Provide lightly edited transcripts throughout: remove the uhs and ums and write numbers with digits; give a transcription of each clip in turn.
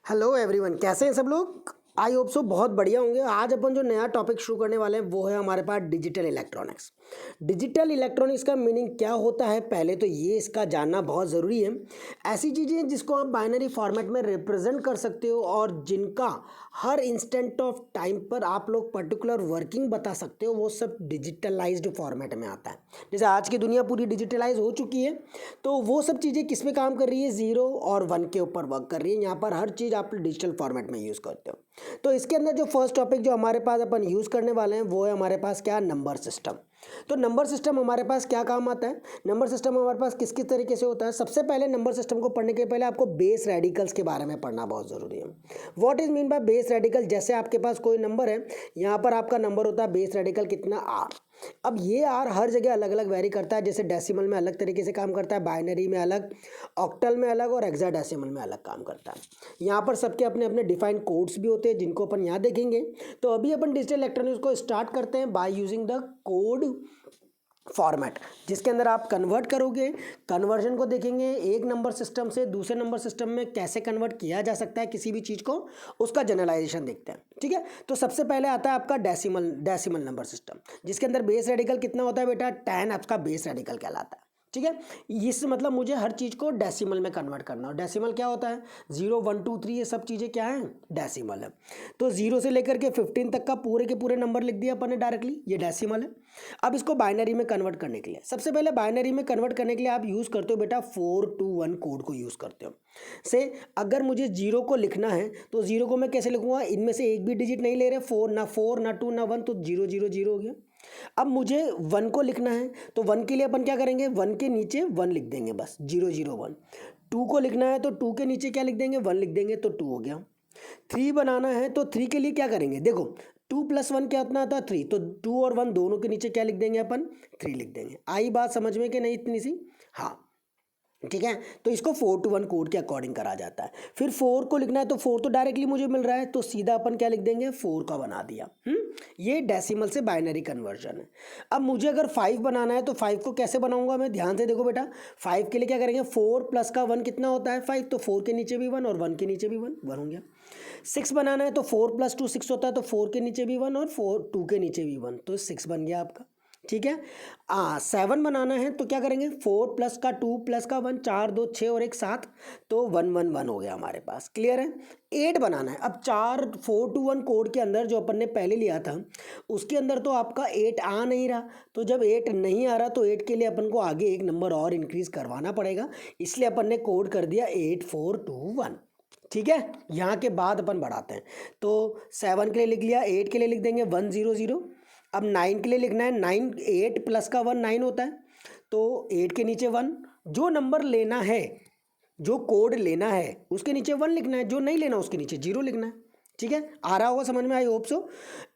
Hello everyone, कैसे हैं सब लोग। आई होप सो बहुत बढ़िया होंगे। आज अपन जो नया टॉपिक शुरू करने वाले हैं वो है हमारे पास डिजिटल इलेक्ट्रॉनिक्स। डिजिटल इलेक्ट्रॉनिक्स का मीनिंग क्या होता है, पहले तो ये इसका जानना बहुत ज़रूरी है। ऐसी चीज़ें जिसको आप बाइनरी फॉर्मेट में रिप्रेजेंट कर सकते हो और जिनका हर इंस्टेंट ऑफ टाइम पर आप लोग पर्टिकुलर वर्किंग बता सकते हो, वो सब डिजिटलाइज्ड फॉर्मेट में आता है। जैसे आज की दुनिया पूरी डिजिटलाइज हो चुकी है, तो वो सब चीज़ें किस पे काम कर रही है, ज़ीरो और वन के ऊपर वर्क कर रही है। यहाँ पर हर चीज़ आप डिजिटल फॉर्मेट में यूज़ करते हो। तो इसके अंदर जो फर्स्ट टॉपिक जो हमारे पास अपन यूज़ करने वाले हैं वो है हमारे पास क्या, नंबर सिस्टम। तो नंबर सिस्टम हमारे पास क्या काम आता है, नंबर सिस्टम हमारे पास किस किस तरीके से होता है। सबसे पहले नंबर सिस्टम को पढ़ने के पहले आपको बेस रेडिकल्स के बारे में पढ़ना बहुत ज़रूरी है। What is mean by base radical. जैसे आपके पास कोई नंबर है, यहाँ पर आपका नंबर होता है बेस रेडिकल कितना, आर। अब ये आर हर जगह अलग अलग वेरी करता है। जैसे डेसिमल में अलग तरीके से काम करता है, बाइनरी में अलग, ऑक्टल में अलग और हेक्साडेसिमल में अलग काम करता है। यहाँ पर सबके अपने अपने डिफाइंड कोड्स भी होते हैं जिनको अपन यहाँ देखेंगे। तो अभी अपन डिजिटल इलेक्ट्रॉनिक्स को स्टार्ट करते हैं by using the code format, जिसके अंदर आप कन्वर्ट करोगे। कन्वर्जन को देखेंगे, एक नंबर सिस्टम से दूसरे नंबर सिस्टम में कैसे कन्वर्ट किया जा सकता है किसी भी चीज़ को, उसका जनरलाइजेशन देखते हैं। ठीक है, तो सबसे पहले आता है आपका डेसिमल नंबर सिस्टम, जिसके अंदर बेस रेडिकल कितना होता है बेटा, 10 आपका बेस रेडिकल कहलाता है। ठीक है, इस मतलब मुझे हर चीज़ को डेसिमल में कन्वर्ट करना हो। डेसिमल क्या होता है, 0 1 2 3 ये सब चीज़ें क्या हैं, डेसिमल है। तो 0 से लेकर के 15 तक का पूरे के पूरे नंबर लिख दिया अपन ने डायरेक्टली, ये डेसिमल है। अब इसको बाइनरी में कन्वर्ट करने के लिए, सबसे पहले बाइनरी में कन्वर्ट करने के लिए आप यूज़ करते हो बेटा 421 कोड को यूज़ करते हो। से अगर मुझे 0 को लिखना है तो 0 को मैं कैसे लिखूँगा, इनमें से एक भी डिजिट नहीं ले रहे, 4 ना 2 ना 1, तो 0 0 0 हो गया। अब मुझे 1 को लिखना है तो 1 के लिए अपन क्या करेंगे, 1 के नीचे 1 लिख देंगे, बस 0 0 1। 2 को लिखना है तो 2 के नीचे क्या लिख देंगे, 1 लिख देंगे, तो 2 हो गया। 3 बनाना है तो 3 के लिए क्या करेंगे, देखो 2 + 1 क्या होता था, 3, तो 2 और 1 दोनों के नीचे क्या लिख देंगे अपन, 3 लिख देंगे। आई बात समझ में कि नहीं इतनी सी, हाँ ठीक है। तो इसको 421 कोड के अकॉर्डिंग करा जाता है। फिर 4 को लिखना है तो 4 तो डायरेक्टली मुझे मिल रहा है, तो सीधा अपन क्या लिख देंगे, 4 का बना दिया। ये डेसिमल से बाइनरी कन्वर्जन है। अब मुझे अगर 5 बनाना है तो 5 को कैसे बनाऊंगा मैं, ध्यान से देखो बेटा। 5 के लिए क्या करेंगे, 4 + का 1 कितना होता है, 5, तो 4 के नीचे भी 1 और 1 के नीचे भी 1 1 हो गया। 6 बनाना है तो 4 + 2 6 होता है, तो 4 के नीचे भी 1 और 2 के नीचे भी 1, तो 6 बन गया आपका। ठीक है, 7 बनाना है तो क्या करेंगे, 4 + का 2 + का 1, 4 2 6 और 1 7, तो 1 1 1 हो गया हमारे पास। क्लियर है। 8 बनाना है, अब 421 कोड के अंदर जो अपन ने पहले लिया था उसके अंदर तो आपका 8 आ नहीं रहा, तो जब 8 नहीं आ रहा तो 8 के लिए अपन को आगे एक नंबर और इंक्रीज करवाना पड़ेगा, इसलिए अपन ने कोड कर दिया 8421। ठीक है, यहाँ के बाद अपन बढ़ाते हैं, तो 7 के लिए लिख लिया, 8 के लिए लिख देंगे 1 0 0। अब 9 के लिए लिखना है, 9 8 + का 1 9 होता है, तो 8 के नीचे 1। जो नंबर लेना है, जो कोड लेना है उसके नीचे 1 लिखना है, जो नहीं लेना उसके नीचे 0 लिखना है। ठीक है, आ रहा होगा समझ में, आई होप सो।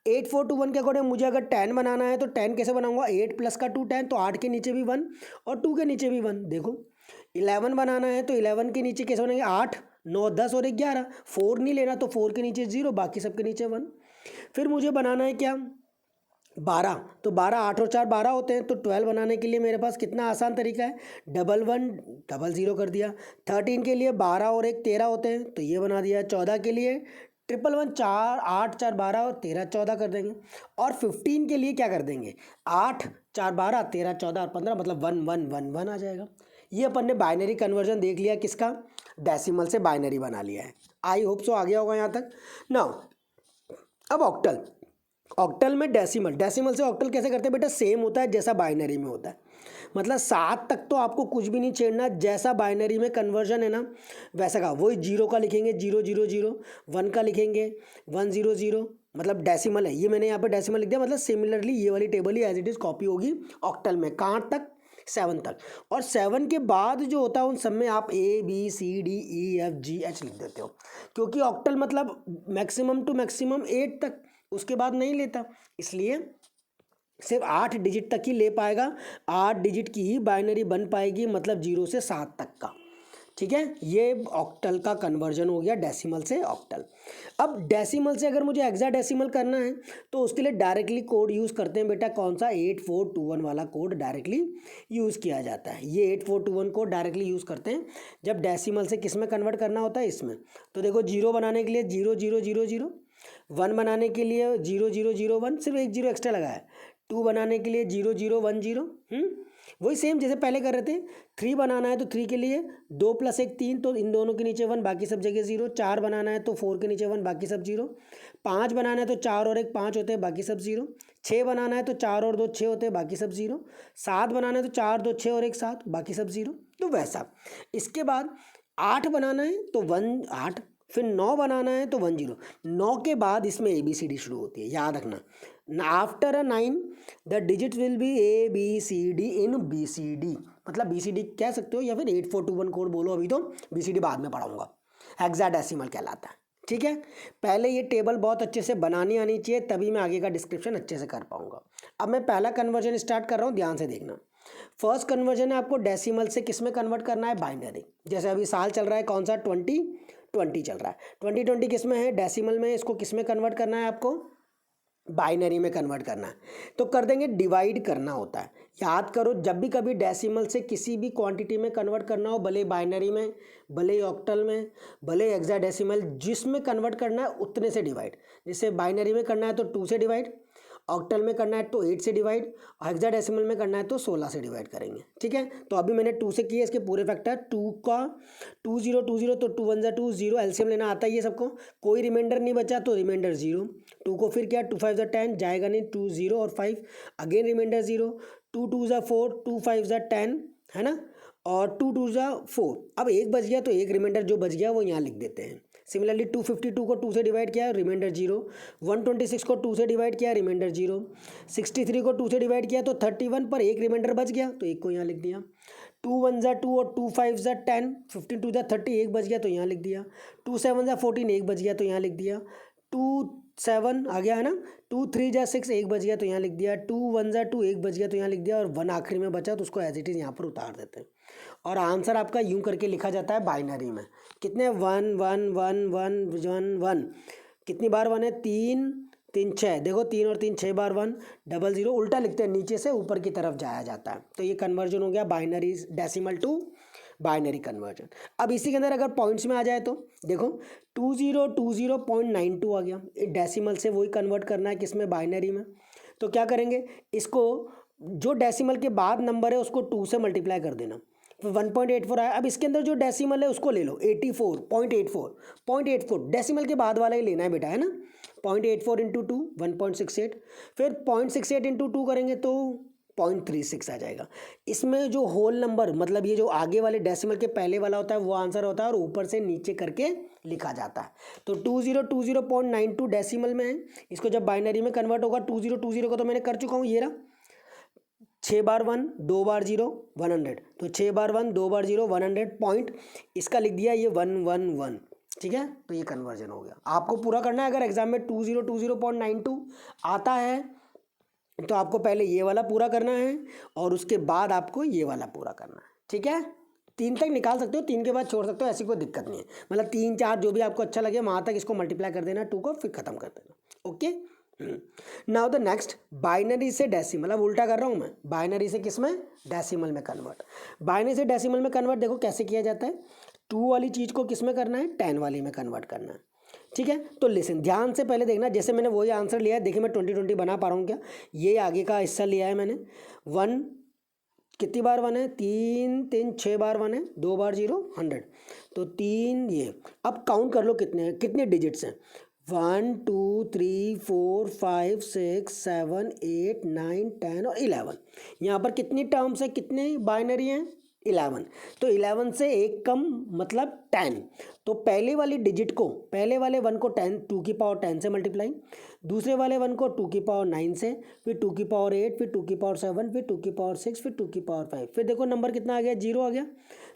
8421 के अकॉर्डिंग मुझे अगर 10 बनाना है तो 10 कैसे बनाऊंगा, 8 + का 2 10, तो 8 के नीचे भी 1 और 2 के नीचे भी 1। देखो 11 बनाना है तो 11 के नीचे कैसे बनेंगे, 8 9 10 और 11। 4 नहीं लेना तो 4 के नीचे 0, बाकी सबके नीचे 1। फिर मुझे बनाना है क्या, 12, तो 12 8 और 4 12 होते हैं, तो 12 बनाने के लिए मेरे पास कितना आसान तरीका है, 1 1 0 0 कर दिया। 13 के लिए 12 और 1 13 होते हैं, तो ये बना दिया। 14 के लिए 1 1 1 4 8 4 12 और 13 14 कर देंगे। और 15 के लिए क्या कर देंगे, 8 4 12 13 14 और 15, मतलब 1 1 1 1 आ जाएगा। ये अपन ने बाइनरी कन्वर्जन देख लिया, किसका, डेसिमल से बाइनरी बना लिया है। आई होप सो आ गया होगा यहाँ तक ना। अब ऑक्टल, ऑक्टल में डेसिमल से ऑक्टल कैसे करते हैं बेटा, सेम होता है जैसा बाइनरी में होता है। मतलब 7 तक तो आपको कुछ भी नहीं छेड़ना, जैसा बाइनरी में कन्वर्जन है ना वैसा का। वही 0 का लिखेंगे 0 0 0, 1 का लिखेंगे 1 0 0, मतलब डेसिमल है ये, मैंने यहाँ पे डेसिमल लिख दिया। मतलब सिमिलरली ये वाली टेबल ही एज इट इज़ कॉपी होगी ऑक्टल में, कहाँ तक, 7 तक। और 7 के बाद जो होता है उन सब में आप ABCDEFGH लिख देते हो, क्योंकि ऑक्टल मतलब मैक्सिमम टू मैक्सिमम 8 तक, उसके बाद नहीं लेता, इसलिए सिर्फ 8 डिजिट तक ही ले पाएगा। 8 डिजिट की ही बाइनरी बन पाएगी, मतलब 0 से 7 तक का। ठीक है, ये ऑक्टल का कन्वर्जन हो गया डेसिमल से ऑक्टल। अब डेसिमल से अगर मुझे हेक्साडेसिमल करना है तो उसके लिए डायरेक्टली कोड यूज़ करते हैं बेटा, कौन सा 8421 वाला कोड डायरेक्टली यूज़ किया जाता है। ये 8421 कोड डायरेक्टली यूज़ करते हैं जब डेसिमल से किस में कन्वर्ट करना होता है, इसमें। तो देखो 0 बनाने के लिए 0000, 1 बनाने के लिए 0001, सिर्फ एक 0 एक्स्ट्रा लगा है। 2 बनाने के लिए 0010, वही सेम जैसे पहले कर रहे थे। 3 बनाना है तो 3 के लिए 2 + 1 3, तो इन दोनों के नीचे 1, बाकी सब जगह 0। 4 बनाना है तो 4 के नीचे 1, बाकी सब 0। 5 बनाना है तो 4 और 1 5 होते हैं, बाकी सब 0। 6 बनाना है तो 4 और 2 6 होते हैं, बाकी सब 0। 7 बनाना है तो 4 2 6 और 1 7, बाकी सब 0। तो वैसा। इसके बाद 8 बनाना है तो 1 8, फिर 9 बनाना है तो 1 0। 9 के बाद इसमें ABCD शुरू होती है, याद रखना। After 9 the digit will be ABCD in BCD, मतलब BCD कह सकते हो या फिर 8421 कोड बोलो, अभी तो BCD बाद में पढ़ाऊंगा। हेक्साडेसिमल कहलाता है, ठीक है। पहले ये टेबल बहुत अच्छे से बनानी आनी चाहिए, तभी मैं आगे का डिस्क्रिप्शन अच्छे से कर पाऊंगा। अब मैं पहला कन्वर्जन स्टार्ट कर रहा हूँ, ध्यान से देखना। फर्स्ट कन्वर्जन है आपको डेसिमल से किस में कन्वर्ट करना है, बाइनरी। जैसे अभी साल चल रहा है कौन सा, 2020 चल रहा है। 2020 किस में है, डेसिमल में। इसको किस में कन्वर्ट करना है आपको, बाइनरी में कन्वर्ट करना है। तो कर देंगे, डिवाइड करना होता है। याद करो, जब भी कभी डेसिमल से किसी भी क्वांटिटी में कन्वर्ट करना हो, भले बाइनरी में, भले ऑक्टल में, भले हेक्साडेसिमल, जिसमें कन्वर्ट करना है उतने से डिवाइड। जैसे बाइनरी में करना है तो 2 से डिवाइड, ऑक्टल में करना है तो 8 से डिवाइड, और हेक्साडेसिमल में करना है तो 16 से डिवाइड करेंगे, ठीक है। तो अभी मैंने 2 से किया, इसके पूरे फैक्टर 2 का 2020, तो 2 1 2 0, एलसीएम लेना आता ही है सबको। कोई रिमाइंडर नहीं बचा तो रिमाइंडर 0। 2 को फिर क्या, 2 5 10, जाएगा नहीं, 2 0 और 5, अगेन रिमाइंडर 0। 2 2 4, 2 5 10, है ना, और 2 2 4। अब एक बच गया तो एक रिमाइंडर जो बच गया वो यहाँ लिख देते हैं। सिमिलरली 252 को 2 से डिवाइड किया, रिमाइंडर 0। 126 को 2 से डिवाइड किया, रिमाइंडर 0। 63 को 2 से डिवाइड किया तो 31, पर एक रिमाइंडर बच गया तो एक को यहाँ लिख दिया। 2 1 2 और 2 5 10, 15 2 30, एक बच गया तो यहाँ लिख दिया। 2 7 14, एक बच गया तो यहाँ लिख दिया। 2 7 आ गया है ना। 2 3 6, एक बच गया तो यहाँ लिख दिया। 2 1 2, एक बच गया तो यहाँ लिख दिया, और 1 आखिरी में बचा तो उसको एज इट इज़ यहाँ पर उतार देते हैं। और आंसर आपका यूं करके लिखा जाता है बाइनरी में। कितने, 1 1 1 1 1 1, कितनी बार 1 है, 3 3 6, देखो 3 और 3 6 बार 1, 0 0, उल्टा लिखते हैं, नीचे से ऊपर की तरफ जाया जाता है। तो ये कन्वर्जन हो गया binary decimal to binary conversion. अब इसी के अंदर अगर पॉइंट्स में आ जाए तो देखो 2020.92 आ गया, डेसिमल से वही कन्वर्ट करना है किसमें, बाइनरी में। तो क्या करेंगे, इसको जो डेसिमल के बाद नंबर है उसको 2 से मल्टीप्लाई कर देना, 1.84 आया। अब इसके अंदर जो डेसिमल है उसको ले लो, 84.84 डेसिमल के बाद वाला ही लेना है बेटा, है ना। 0.84 इंटू 2 1.68, फिर 0.68 इंटू 2 करेंगे तो 0.36 आ जाएगा। इसमें जो होल नंबर, मतलब ये जो आगे वाले डेसिमल के पहले वाला होता है वो आंसर होता है, और ऊपर से नीचे करके लिखा जाता है। तो 2020.92 डेसिमल में है। इसको जब बाइनरी में कन्वर्ट होगा, 2020 को तो मैंने कर चुका हूँ, ये रहा। 6 बार 1 2 बार 0 100, तो 6 बार 1 2 बार 0 100 पॉइंट, इसका लिख दिया ये 111, ठीक है। तो ये कन्वर्जन हो गया। आपको पूरा करना है, अगर एग्जाम में 2020.92 आता है तो आपको पहले ये वाला पूरा करना है और उसके बाद आपको ये वाला पूरा करना है, ठीक है। 3 तक निकाल सकते हो, 3 के बाद छोड़ सकते हो, ऐसी कोई दिक्कत नहीं है। मतलब 3 4 जो भी आपको अच्छा लगे वहाँ तक इसको मल्टीप्लाई कर देना 2 को, फिर खत्म कर देना, okay. Now the next, binary से डेसिमल। अब उल्टा कर रहा हूँ मैं, बाइनरी से किस में, डेसिमल में कन्वर्ट। बाइनरी से डेसिमल में कन्वर्ट देखो कैसे किया जाता है। 2 वाली चीज़ को किस में करना है, 10 वाली में कन्वर्ट करना है, ठीक है। तो लिसन, ध्यान से पहले देखना, जैसे मैंने वही आंसर लिया है, देखिए मैं 2020 बना पा रहा हूँ क्या, ये आगे का हिस्सा लिया है मैंने। 1 कितनी बार 1 है, 3 3 6 बार 1 है, 2 बार 0 100, तो 3 ये। अब काउंट कर लो कितने डिजिट्स हैं, 1 2 3 4 5 6 7 8 9 10 और 11। यहाँ पर कितनी टर्म्स है, कितने बाइनरी हैं, 11। तो 11 से एक कम मतलब 10। तो पहले वाली डिजिट को, पहले वाले 1 को 10 2 की पावर 10 से मल्टीप्लाई, दूसरे वाले 1 को 2 की पावर 9 से, फिर 2 की पावर 8, फिर 2 की पावर 7, फिर 2 की पावर 6, फिर 2 की पावर 5, फिर देखो नंबर कितना आ गया, 0 आ गया।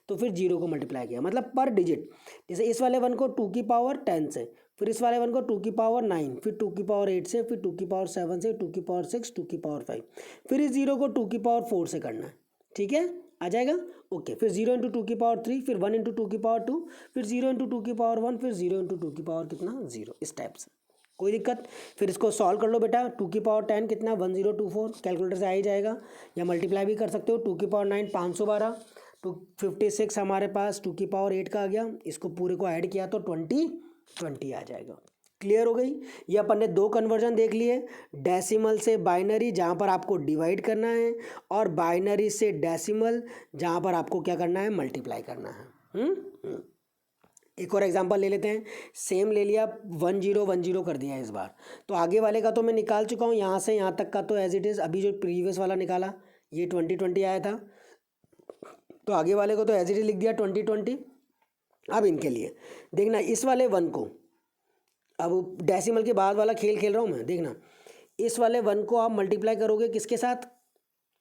तो फिर 0 को मल्टीप्लाई किया, मतलब पर डिजिट। जैसे इस वाले 1 को 2 की पावर 10 से, फिर इस वाले 1 को 2 की पावर 9, फिर 2 की पावर 8 से, फिर 2 की पावर 7 से, 2 की पावर 6, 2 की पावर 5, फिर इस 0 को 2 की पावर 4 से करना है, ठीक है। आ जाएगा। ओके, फिर 0 इंटू टू की पावर 3, फिर 1 इंटू टू की पावर 2, फिर 0 इंटू टू की पावर 1, फिर 0 इंटू टू की पावर कितना 0, इस टाइप से। कोई दिक्कत? फिर इसको सॉल्व कर लो बेटा। 2 की पावर 10 कितना 1024, कैलकुलेटर से आ ही जाएगा, या मल्टीप्लाई भी कर सकते हो। 2 की पावर 9 512, 256 हमारे पास 2 की पावर 8 का आ गया। इसको पूरे को ऐड किया तो 20 आ जाएगा। क्लियर हो गई? ये अपन ने दो कन्वर्जन देख लिए, डेसिमल से बाइनरी जहाँ पर आपको डिवाइड करना है, और बाइनरी से डेसिमल जहाँ पर आपको क्या करना है, मल्टीप्लाई करना है। एक और एग्जांपल ले लेते हैं। सेम ले लिया, 1010 कर दिया इस बार। तो आगे वाले का तो मैं निकाल चुका हूँ, यहाँ से यहाँ तक का तो एज इट इज़। अभी जो प्रीवियस वाला निकाला ये 2020 आया था, तो आगे वाले को तो एज इट इज लिख दिया 2020। अब इनके लिए देखना, इस वाले 1 को, अब डेसिमल के बाद वाला खेल खेल रहा हूँ मैं, देखना इस वाले 1 को आप मल्टीप्लाई करोगे किसके साथ,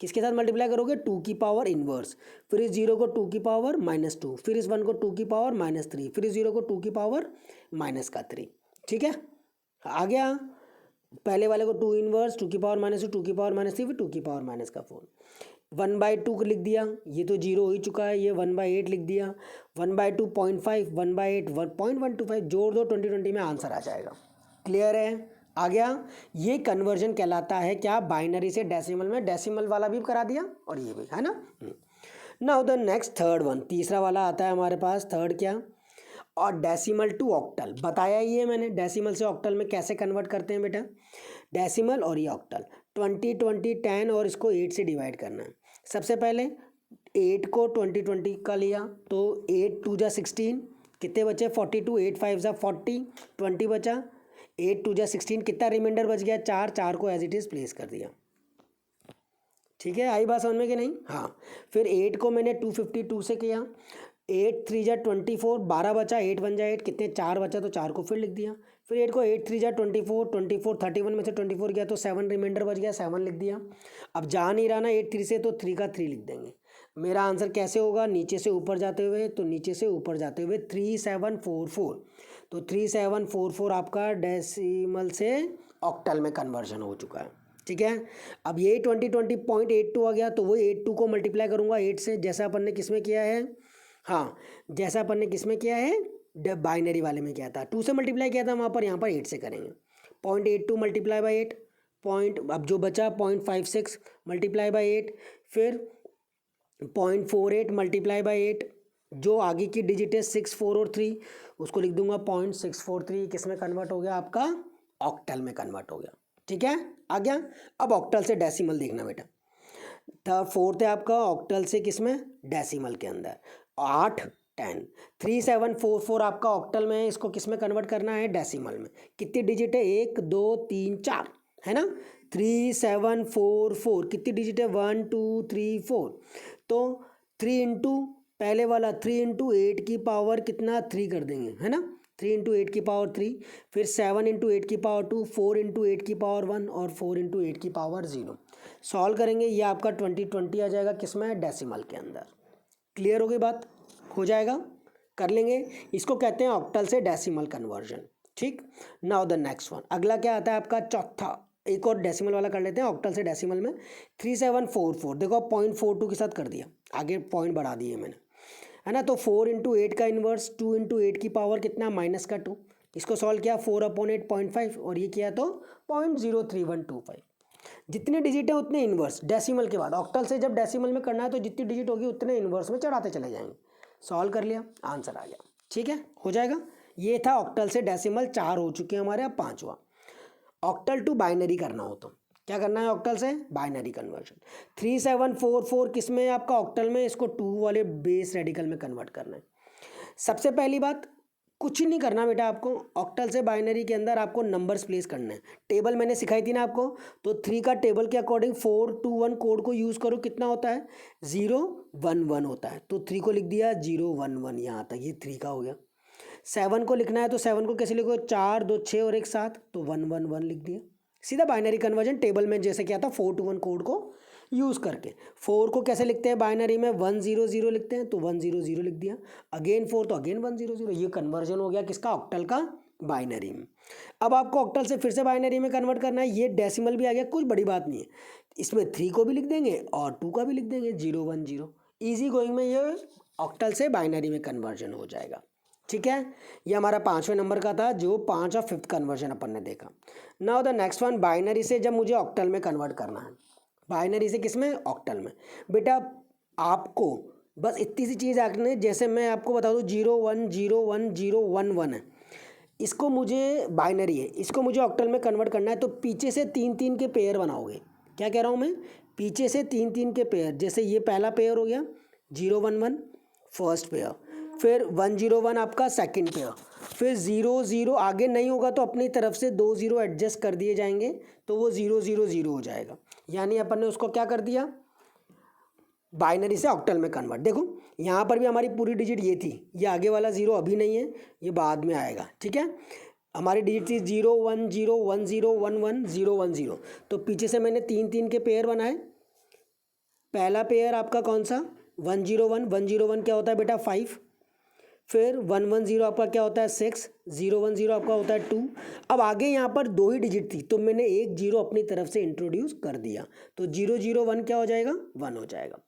किसके साथ मल्टीप्लाई करोगे, 2 की पावर इनवर्स, फिर इस 0 को 2 की पावर -2, फिर इस 1 को 2 की पावर -3, फिर इस 0 को 2 की पावर -3। ठीक है, आ गया। पहले वाले को 2 इनवर्स, 2 की पावर -2, 2 की पावर -3, फिर 2 की पावर -4, 1/2 लिख दिया। ये तो 0 हो ही चुका है, ये 1/8 लिख दिया। 1/2 0.5, 1/8 1.125, जोड़ दो 2020 में, आंसर आ जाएगा। क्लियर है? आ गया। ये कन्वर्जन कहलाता है क्या, बाइनरी से डेसिमल में। डेसिमल वाला भी करा दिया और ये भी, है ना। Now the next third one, तीसरा वाला आता है हमारे पास। थर्ड क्या, और डेसिमल टू ऑक्टल। बताया ही है मैंने, डेसिमल से ऑक्टल में कैसे कन्वर्ट करते हैं बेटा, डेसिमल और ये ऑक्टल। 20 20 10 और इसको 8 से डिवाइड करना है। सबसे पहले 8 को 20 का लिया तो 8 2 जा 16, कितने बचे 42, 8 5 जा 40, 20 बचा, 8 2 जा 16, कितना रिमाइंडर बच गया 4, 4 को एज इट इज़ प्लेस कर दिया। ठीक है, आई बात समझ में कि नहीं? हाँ, फिर 8 को मैंने 252 से किया, 8 3 जा 24, 12 बचा, 8 1 जा 8, कितने 4 बचा, तो 4 को फिर लिख दिया। फिर 8 को 8 3 जा 24, 24 31 में से 24 गया तो 7 रिमाइंडर बच गया, 7 लिख दिया। अब जा नहीं रहा ना 8 3 से, तो 3 का 3 लिख देंगे। मेरा आंसर कैसे होगा, नीचे से ऊपर जाते हुए, तो नीचे से ऊपर जाते हुए 3744, तो 3744 आपका डेसिमल से ऑक्टल में कन्वर्जन हो चुका है। ठीक है, अब ये 2020.82 आ गया, तो वो 82 को मल्टीप्लाई करूँगा 8 से, जैसा अपन ने किस में किया है, हाँ जैसा अपन ने किस में किया है, बाइनरी वाले में किया था। 2 से मल्टीप्लाई किया था वहाँ पर, यहाँ पर 8 से करेंगे। 0.82 मल्टीप्लाई बाई 8 पॉइंट, अब जो बचा 0.56 मल्टीप्लाई बाई 8, फिर 0.48 मल्टीप्लाई बाई 8, जो आगे की डिजिट है 6 4 और 3, उसको लिख दूंगा 0.643। किस में कन्वर्ट हो गया आपका, ऑक्टल में कन्वर्ट हो गया। ठीक है, आ गया। अब ऑक्टल से डेसिमल देखना बेटा। फोर्थ है आपका ऑक्टल से किस में, डेसिमल के अंदर। 8 10, 3744 आपका ऑक्टल में है, इसको किस में कन्वर्ट करना है, डेसिमल में। कितनी डिजिट है, 1 2 3 4, है ना। 3744 कितनी डिजिट है, 1 2 3 4, तो 3 इंटू पहले वाला 3 इंटू 8 की पावर कितना 3 कर देंगे, है ना। 3 इंटू 8 की पावर 3, फिर 7 इंटू 8 की पावर 2, 4 इंटू 8 की पावर 1 और 4 इंटू 8 की पावर 0। सॉल्व करेंगे, ये आपका 2020 आ जाएगा, किस में, डेसिमल के अंदर। क्लियर हो गई बात, हो जाएगा, कर लेंगे। इसको कहते हैं ऑक्टल से डेसिमल कन्वर्जन। ठीक, नाउ द नेक्स्ट वन, अगला क्या आता है आपका, चौथा। एक और डेसिमल वाला कर लेते हैं ऑक्टल से डेसिमल में। 3744 देखो 0.42 के साथ कर दिया, आगे पॉइंट बढ़ा दिए मैंने, है ना। तो 4 इंटू 8 का इन्वर्स, 2 इंटू 8 की पावर कितना -2, इसको सॉल्व किया 4/8 0.5, और ये किया तो 0.03125। जितने डिजिट है उतने इन्वर्स डेसिमल के बाद। ऑक्टल से जब डेसिमल में करना है तो जितनी डिजिट होगी उतने इन्वर्स में चढ़ाते चले जाएंगे। सॉल्व कर लिया, आंसर आ गया। ठीक है, हो जाएगा। ये था ऑक्टल से डेसिमल, 4 हो चुके हैं हमारे, अब 5वां। ऑक्टल टू बाइनरी करना हो तो क्या करना है, ऑक्टल से बाइनरी कन्वर्जन। 3744 किस में है आपका, ऑक्टल में, इसको 2 वाले बेस रेडिकल में कन्वर्ट करना है। सबसे पहली बात, कुछ नहीं करना बेटा आपको, ऑक्टल से बाइनरी के अंदर आपको नंबर्स प्लेस करने हैं। टेबल मैंने सिखाई थी ना आपको, तो 3 का टेबल के अकॉर्डिंग 4 2 1 कोड को यूज़ करो, कितना होता है 0 1 1 होता है, तो 3 को लिख दिया 0 1 1, यहाँ तक ये 3 का हो गया। 7 को लिखना है तो 7 को कैसे लिखो, 4 2 6 और 1 7, तो 1 1 1 लिख दिया। सीधा बाइनरी कन्वर्जन टेबल में जैसे किया था 4 2 1 कोड को यूज़ करके। 4 को कैसे लिखते हैं बाइनरी में, 1 0 0 लिखते हैं, तो 1 0 0 लिख दिया। अगेन 4 तो अगेन 1 0 0, ये कन्वर्जन हो गया किसका, ऑक्टल का बाइनरी में। अब आपको ऑक्टल से फिर से बाइनरी में कन्वर्ट करना है, ये डेसिमल भी आ गया, कुछ बड़ी बात नहीं है। इसमें 3 को भी लिख देंगे और 2 का भी लिख देंगे, 0 1 0, इजी गोइंग में ये ऑक्टल से बाइनरी में कन्वर्जन हो जाएगा। ठीक है, ये हमारा 5वें नंबर का था जो 5 और 5th कन्वर्जन अपन ने देखा। Now the next one, binary से जब मुझे ऑक्टल में कन्वर्ट करना है, बाइनरी से किस में, ऑक्टल में। बेटा आपको बस इतनी सी चीज़ आखने, जैसे मैं आपको बता दूँ 0 1 0 1 0 1 1 है, इसको मुझे बाइनरी है, इसको मुझे ऑक्टल में कन्वर्ट करना है, तो पीछे से 3 3 के पेयर बनाओगे। क्या कह रहा हूँ मैं, पीछे से 3 3 के पेयर, जैसे ये पहला पेयर हो गया 0 1 1 फर्स्ट पेयर, फिर 1 0 1 आपका सेकंड पेयर, फिर 0 0 आगे नहीं होगा तो अपनी तरफ से 2 0 एडजस्ट कर दिए जाएंगे, तो वो 0 0 0 हो जाएगा। यानी अपन ने उसको क्या कर दिया, बाइनरी से ऑक्टल में कन्वर्ट। देखो यहाँ पर भी हमारी पूरी डिजिट ये थी, ये आगे वाला 0 अभी नहीं है, ये बाद में आएगा। ठीक है, हमारी डिजिट थी 0 1 0 1 0 1 1 0 1 0, तो पीछे से मैंने 3 3 के पेयर बनाए। पहला पेयर आपका कौन सा, 1 0 1 1 0 1 क्या होता है बेटा 5, फिर 1 1 0 आपका क्या होता है 6, 0 1 0 आपका होता है 2। अब आगे यहाँ पर 2 ही डिजिट थी तो मैंने एक 0 अपनी तरफ से इंट्रोड्यूस कर दिया, तो 0 0 1 क्या हो जाएगा, 1 हो जाएगा।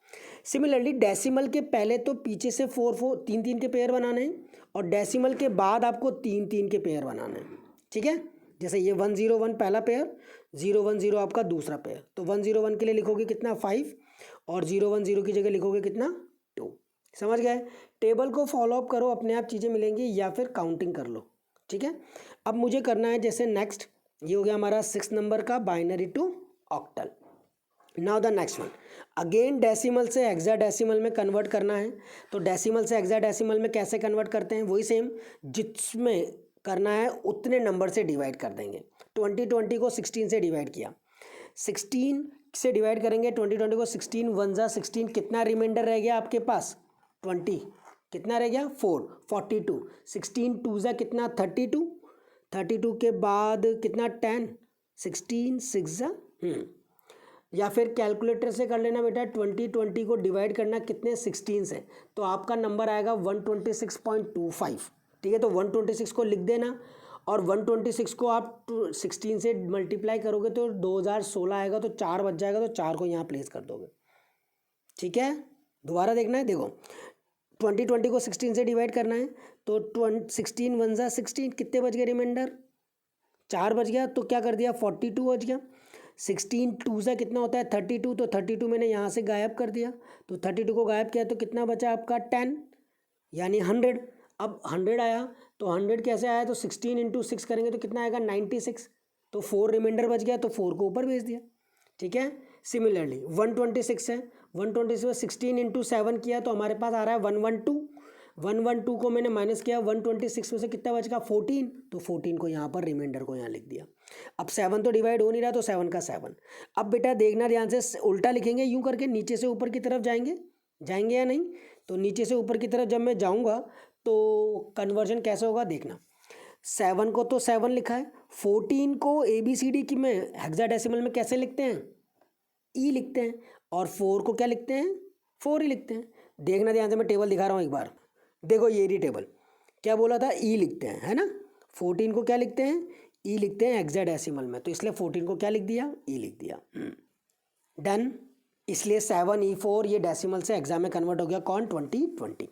सिमिलरली डेसिमल के पहले तो पीछे से 4 4 3 3 के पेयर बनाने हैं, और डेसिमल के बाद आपको 3 3 के पेयर बनाने हैं। ठीक है, जैसे ये 1 0 1 पहला पेयर, 0 1 0 आपका दूसरा पेयर, तो 1 0 1 के लिए लिखोगे कितना 5, और 0 1 0 की जगह लिखोगे कितना 2। समझ गए, टेबल को फॉलोअप करो, अपने आप चीज़ें मिलेंगी, या फिर काउंटिंग कर लो। ठीक है, अब मुझे करना है जैसे नेक्स्ट, ये हो गया हमारा 6 नंबर का binary to octal. Now the next one, again decimal से हेक्साडेसिमल में कन्वर्ट करना है, तो डेसिमल से हेक्साडेसिमल में कैसे कन्वर्ट करते हैं, वही सेम, जिसमें करना है उतने नंबर से डिवाइड कर देंगे। 20 को 16 से डिवाइड किया, 16 से डिवाइड करेंगे 20 को 16 1 जा 16, कितना रिमाइंडर रह गया आपके पास 20, कितना रह गया 4 42, 16 2 जा कितना 32, 32 के बाद कितना 10, 16 6 जा या फिर कैलकुलेटर से कर लेना बेटा, 20 को डिवाइड करना कितने 16 से, तो आपका नंबर आएगा 126.25। ठीक है, तो 126 को लिख देना, और 126 को आप 16 से मल्टीप्लाई करोगे तो 2016 आएगा, तो 4 बच जाएगा, तो 4 को यहाँ प्लेस कर दोगे। ठीक है, दोबारा देखना है, देखो 20 को 16 से डिवाइड करना है, तो 16 1 जा 16, कितने बच गए रिमाइंडर 4 बच गया, तो क्या कर दिया 42 बच गया। 16 2 से कितना होता है 32, तो 32 मैंने यहाँ से गायब कर दिया, तो 32 को गायब किया तो कितना बचा आपका 10 यानी 100। अब 100 आया, तो 100 कैसे आया, तो 16 × 6 करेंगे तो कितना आएगा 96, तो 4 रिमाइंडर बच गया, तो 4 को ऊपर भेज दिया। ठीक है, सिमिलरली 126 है, 126 में 16 × 7 किया तो हमारे पास आ रहा है 112, 112 को मैंने माइनस किया, 126 में से कितना बचेगा 14, तो 14 को यहाँ पर रिमाइंडर को यहाँ लिख दिया। अब 7 तो डिवाइड हो नहीं रहा, तो 7 का 7। अब बेटा देखना ध्यान से, उल्टा लिखेंगे यूँ करके, नीचे से ऊपर की तरफ जाएंगे या नहीं, तो नीचे से ऊपर की तरफ जब मैं जाऊँगा तो कन्वर्जन कैसे होगा देखना। 7 को तो 7 लिखा है, 14 को ABCD की में हेक्साडेसिमल में कैसे लिखते हैं, ई लिखते हैं, और 4 को क्या लिखते हैं 4 ही लिखते हैं। देखना ध्यान से, मैं टेबल दिखा रहा हूँ एक बार, देखो ये रही टेबल, क्या बोला था ई लिखते हैं, है ना। 14 को क्या लिखते हैं ई लिखते हैं हेक्साडेसिमल में, तो इसलिए 14 को क्या लिख दिया ई लिख दिया, डन। इसलिए 7E4 ये डेसिमल से हेक्सा में कन्वर्ट हो गया, कौन 2020।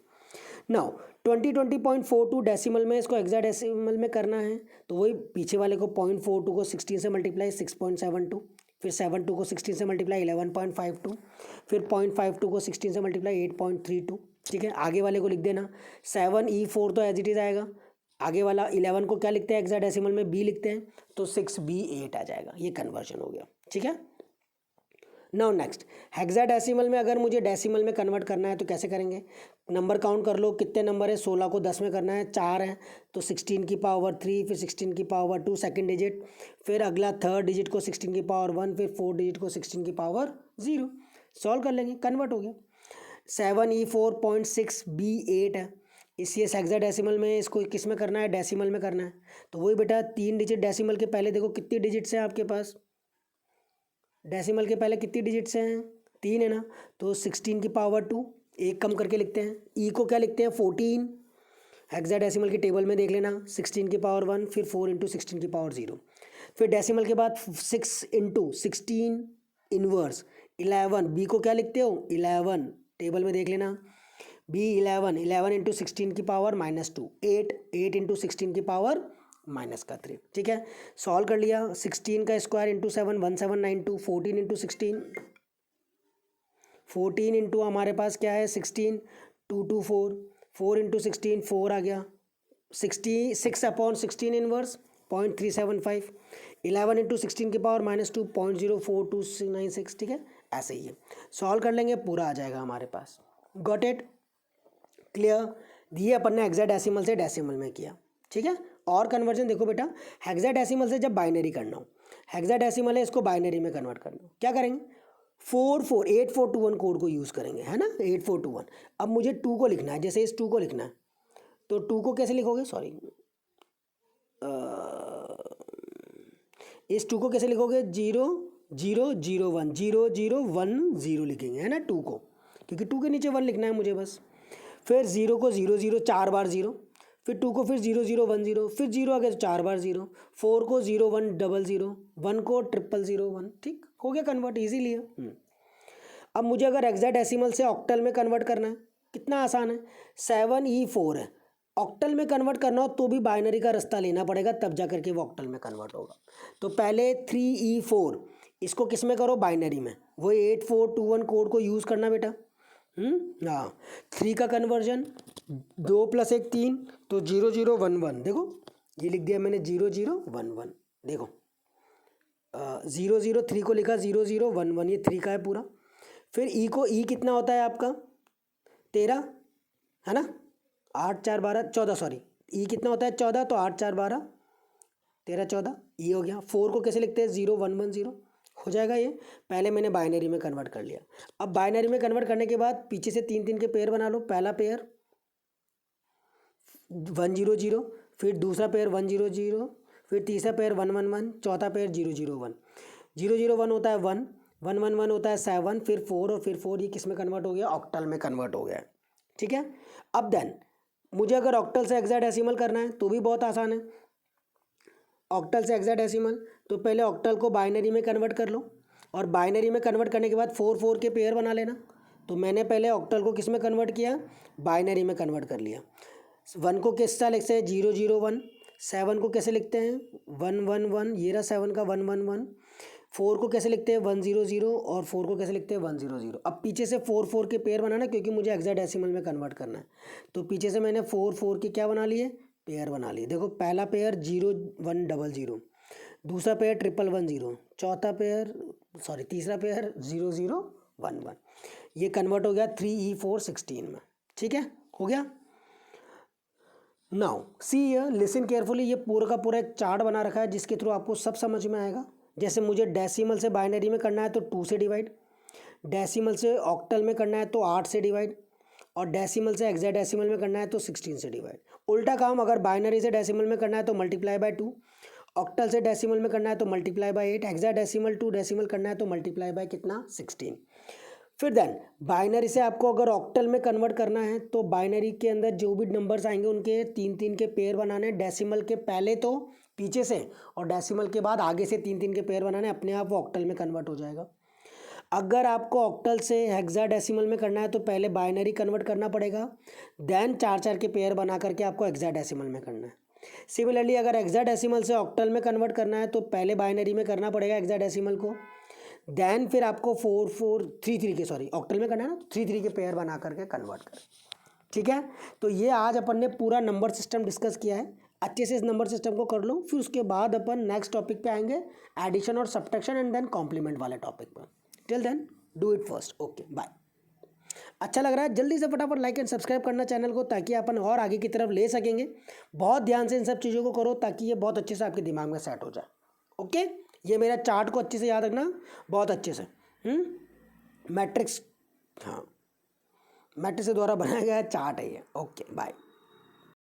नाउ 2020.42 डेसिमल में इसको हेक्साडेसिमल में करना है, तो वही पीछे वाले को 0.42 को 16 से मल्टीप्लाई 6.72, फिर 72 को 16 से मल्टीप्लाई 11.52, फिर 0.52 को 16 से मल्टीप्लाई 8.32। ठीक है, आगे वाले को लिख देना 7E4 तो एज इट इज़ आएगा, आगे वाला 11 को क्या लिखते हैं हेक्साडेसिमल में बी लिखते हैं, तो 6B8 आ जाएगा, ये कन्वर्जन हो गया। ठीक है, नाउ नेक्स्ट हेक्साडेसिमल में अगर मुझे डेसिमल में कन्वर्ट करना है तो कैसे करेंगे, नंबर काउंट कर लो कितने नंबर है, 16 को 10 में करना है 4 है, तो 16 की पावर 3, फिर 16 की पावर 2 सेकंड डिजिट, फिर अगला थर्ड डिजिट को 16 की पावर 1, फिर फोर्थ डिजिट को 16 की पावर 0, सॉल्व कर लेंगे, कन्वर्ट हो गया। 7E4.6B8 है, इसी हेक्साडेसिमल में इसको किस में करना है डेसिमल में करना है, तो वही बेटा 3 डिजिट डेसिमल के पहले देखो कितनी डिजिट्स हैं आपके पास, डेसिमल के पहले कितनी डिजिट्स हैं 3 है ना, तो 16 की पावर 2 एक कम करके लिखते हैं, ई को क्या लिखते हैं 14, हेक्साडेसिमल की टेबल में देख लेना 16 की पावर 1, फिर 4 × 16 की पावर 0, फिर डेसिमल के बाद 6 × 16 इनवर्स 11, बी को क्या लिखते हो 11 टेबल में देख लेना। B11 11 इंटू 16 की पावर -2, 8 इंटू 16 की पावर -3, ठीक है। सॉल्व कर लिया। 16 का स्क्वायर इंटू 7 1792, 14 इंटू 16, 14 इंटू हमारे पास क्या है 16, 2 2 4, 4 इंटू 16 4 आ गया, 6/16 इनवर्स 0.375, 11 इंटू 16 की पावर -2 0.04296, ठीक है। ऐसे ही है, सॉल्व कर लेंगे पूरा आ जाएगा हमारे पास। Got it, clear. ये अपन ने हेक्साडेसिमल से डेसिमल में किया, ठीक है। और कन्वर्जन देखो बेटा, हेक्साडेसिमल से जब बाइनरी करना हो, हेक्साडेसिमल है इसको बाइनरी में कन्वर्ट करना हो, क्या करेंगे 8421 कोड को यूज़ करेंगे, है ना 8421। अब मुझे 2 को लिखना है, जैसे इस 2 को लिखना है तो 2 को कैसे लिखोगे, सॉरी इस 2 को कैसे लिखोगे 0 0 0 1 0 0 1 0 लिखेंगे, है ना 2 को, क्योंकि 2 के नीचे 1 लिखना है मुझे बस। फिर 0 को 0 0 4 बार 0, फिर 2 को फिर 0 0 1 0, फिर 0 आ गया तो 4 बार 0, 4 को 0 1 0 0, 1 को 000 1, ठीक हो गया कन्वर्ट, ईजीली है। अब मुझे अगर हेक्साडेसिमल से ऑक्टल में कन्वर्ट करना है, कितना आसान है, 7E4 है, ऑक्टल में कन्वर्ट करना हो तो भी बाइनरी का रास्ता लेना पड़ेगा, तब जा करके वो ऑक्टल में कन्वर्ट होगा। तो पहले 3E4 इसको किस में करो, बाइनरी में, वो 8421 कोड को यूज़ करना बेटा। हाँ, 3 का कन्वर्जन 2 + 1 3, तो 0 0 1 1, देखो ये लिख दिया मैंने 0 0 1 1, देखो 0 0 3 को लिखा 0 0 1 1, ये 3 का है पूरा। फिर ई को, ई कितना होता है आपका 13, है ना, 8 4 12 14, सॉरी ई कितना होता है 14, तो 8 4 12 13 14, ई हो गया। 4 को कैसे लिखते हैं 0 1 1 0, हो जाएगा ये। पहले मैंने बाइनरी में कन्वर्ट कर लिया। अब बाइनरी में कन्वर्ट करने के बाद पीछे से 3 3 के पेयर बना लो। पहला पेयर 1 0 0, फिर दूसरा पेयर 1 0 0, फिर तीसरा पेयर 1 1 1, चौथा पेयर 0 0 1, 0 0 1 होता है 1 1 1 1 होता है 7, फिर 4 और फिर 4, ये किस में कन्वर्ट हो गया, ऑक्टल में कन्वर्ट हो गया, ठीक है। अब देन मुझे अगर ऑक्टल से हेक्साडेसिमल करना है तो भी बहुत आसान है। ऑक्टल से हेक्साडेसिमल, तो पहले ऑक्टल को बाइनरी में कन्वर्ट कर लो, और बाइनरी में कन्वर्ट करने के बाद 4 4 के पेयर बना लेना। तो मैंने पहले ऑक्टल को किस में कन्वर्ट किया, बाइनरी में कन्वर्ट कर लिया। 1 को किस तरह लिखते हैं 0 0 1, 7 को कैसे लिखते हैं 1 1 1, ये रहा 7 का 1 1 1, 4 को कैसे लिखते हैं 1 0 0, और 4 को कैसे लिखते हैं 1 0 0। अब पीछे से 4 4 के पेयर बनाना, क्योंकि मुझे हेक्साडेसिमल में कन्वर्ट करना है, तो पीछे से मैंने 4 4 के क्या बना लिए, पेयर बना लिए। देखो पहला पेयर 0 1 0 0, दूसरा पेयर 1 1 1 0, चौथा पेयर सॉरी तीसरा पेयर 0 0 1 1, ये कन्वर्ट हो गया 3E4 16 में, ठीक है, हो गया। Now see here, listen carefully, ये पूरा का पूरा एक चार्ट बना रखा है जिसके थ्रू आपको सब समझ में आएगा। जैसे मुझे डेसिमल से बाइनरी में करना है तो 2 से डिवाइड, डेसिमल से ऑक्टल में करना है तो 8 से डिवाइड, और डेसिमल से हेक्साडेसिमल में करना है तो 16 से डिवाइड। उल्टा काम, अगर बाइनरी से डेसिमल में करना है तो मल्टीप्लाई बाय 2, ऑक्टल से डेसिमल में करना है तो multiply by 8, hexadecimal to decimal करना है तो मल्टीप्लाई बाय कितना 16। फिर देन बाइनरी से आपको अगर ऑक्टल में कन्वर्ट करना है तो बाइनरी के अंदर जो भी नंबर्स आएंगे उनके 3 3 के पेयर बनाने, डेसिमल के पहले तो पीछे से, और डेसिमल के बाद आगे से 3 3 के पेयर बनाने, अपने आप वो ऑक्टल में कन्वर्ट हो जाएगा। अगर आपको ऑक्टल से हेक्साडेसिमल में करना है तो पहले बाइनरी कन्वर्ट करना पड़ेगा, देन 4 4 के पेयर बना करके आपको हेक्साडेसिमल में करना है। सिमिलरली अगर हेक्साडेसिमल से ऑक्टल में कन्वर्ट करना है तो पहले बाइनरी में करना पड़ेगा हेक्साडेसिमल को, देन फिर आपको 4 4 3 3 के, सॉरी ऑक्टल में करना है ना, 3 3 के पेयर बना करके कन्वर्ट कर, ठीक है। तो ये आज अपन ने पूरा नंबर सिस्टम डिस्कस किया है, अच्छे से इस नंबर सिस्टम को कर लो। फिर उसके बाद अपन नेक्स्ट टॉपिक पे आएंगे, एडिशन और सब्ट्रैक्शन एंड देन कॉम्प्लीमेंट वाले टॉपिक पर। Till then do it first, okay bye. अच्छा लग रहा है जल्दी से फटाफट लाइक एंड सब्सक्राइब करना चैनल को, ताकि अपन और आगे की तरफ ले सकेंगे। बहुत ध्यान से इन सब चीज़ों को करो ताकि ये बहुत अच्छे से आपके दिमाग में सेट हो जाए, ओके। ये मेरा चार्ट को अच्छे से याद रखना, बहुत अच्छे से, मैट्रिक्स, हाँ मैट्रिक्स के द्वारा बनाया गया चार्ट है ये, ओके बाय।